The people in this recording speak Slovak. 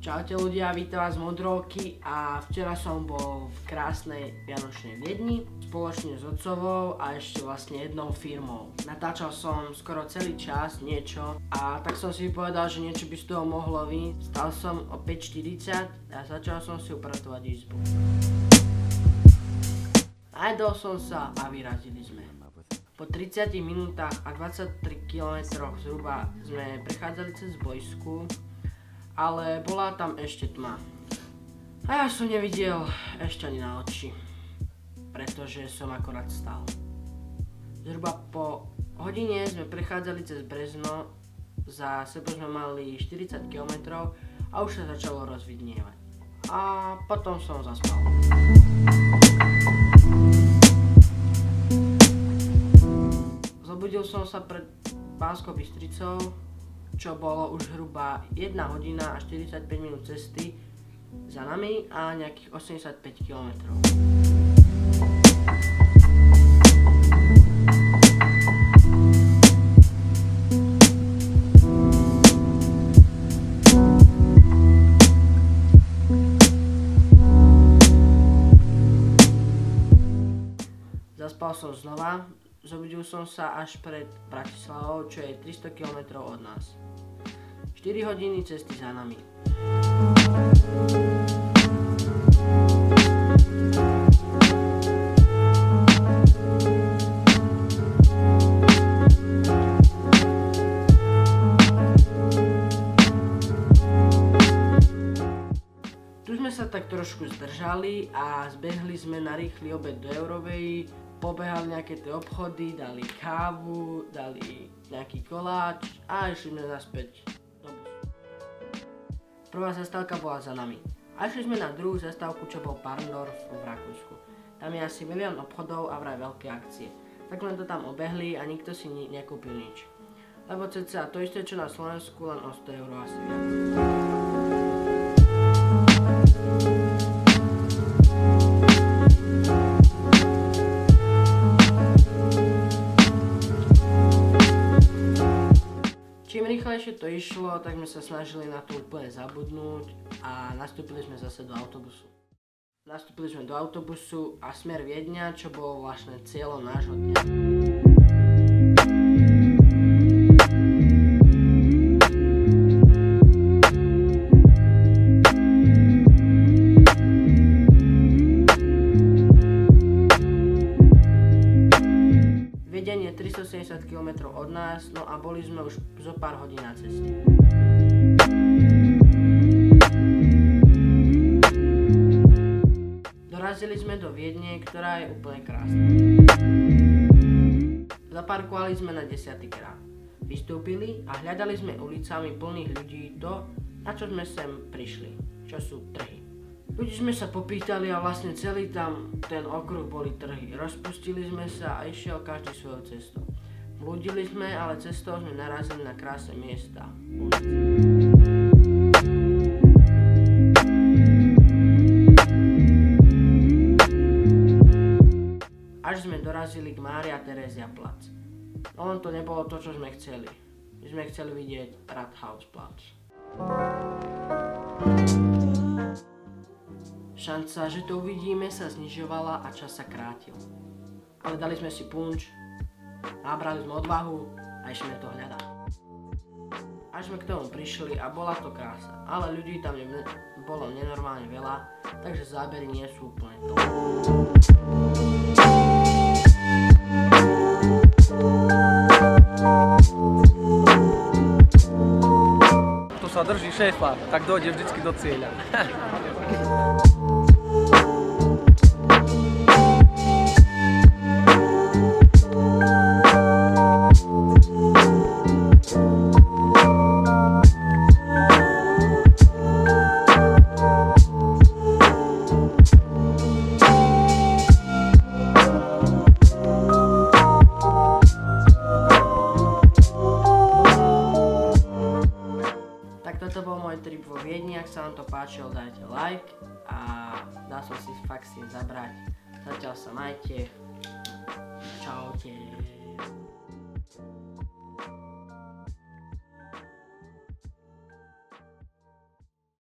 Čaute ľudia, vítam vás z Modrovky a včera som bol v krásnej vianočnej Viedni spoločne s otcovou a ešte vlastne jednou firmou. Natáčal som skoro celý čas niečo a tak som si povedal, že niečo by z toho mohlo vyjsť. Stal som o 5:40 a začal som si upratovať izbu. Najedol som sa a vyrazili sme. Po 30 minútach a 23 km zhruba sme prechádzali cez bojsku, ale bola tam ešte tma. A ja som nevidel ešte ani na oči, pretože som akorát stál. Zhruba po hodine sme prechádzali cez Brezno, za sebou sme mali 40 km a už sa začalo rozvidnievať. A potom som zaspal. Zobudil som sa pred Banskou Bystricou, čo bolo už zhruba 1 hodina a 45 minút cesty za nami a nejakých 85 km. Zaspal som znova. Zobudil som sa až pred Bratislavou, čo je 300 km od nás. 4 hodiny cesty za nami. Tu sme sa tak trošku zdržali a zbehli sme na rýchly obed do Eurovej. Pobehali nejaké tie obchody, dali kávu, dali nejaký koláč a išli sme naspäť do busu. Prvá zastávka bola za nami. A išli sme na druhú zastávku, čo bol Parndorf v Rakúsku. Tam je asi 1 000 000 obchodov a vraj veľké akcie. Tak len to tam obehli a nikto si nekúpil nič. Lebo cca to isté, čo na Slovensku, len o 100 € asi viac. Čím rýchlejšie to išlo, tak sme sa snažili na to úplne zabudnúť a nastúpili sme zase do autobusu. Nastúpili sme do autobusu a smer Viedňa, čo bolo vlastne cieľom nášho dňa. Viedeň je 370 km od nás, no a boli sme už zo pár hodín na ceste. Dorazili sme do Viedne, ktorá je úplne krásna. Zaparkovali sme na 10. krát. Vystúpili a hľadali sme ulicami plných ľudí to, na čo sme sem prišli, čo sú trhy. Ľudí sme sa popýtali a vlastne celý tam ten okruh boli trhy. Rozpustili sme sa a išiel každý svojou cestou. Blúdili sme, ale cestou sme narazili na krásne miesta. Až sme dorazili k Mária Terezia Plac. No len to nebolo to, čo sme chceli. My sme chceli vidieť Rathausplatz. Šanca, že to uvidíme, sa znižovala a čas sa krátil. Ale dali sme si punč, nabrali sme odvahu a išli sme to hľadať. Až sme k tomu prišli a bola to krása, ale ľudí tam bolo nenormálne veľa, takže zábery nie sú úplne to. Kto sa drží šéfa, tak dojde vždycky do cieľa. Toto bol môj trip vo Viedni, ak sa vám to páčilo, dajte like a dal som si fakt zabrať. Zatiaľ sa majte. Čaute.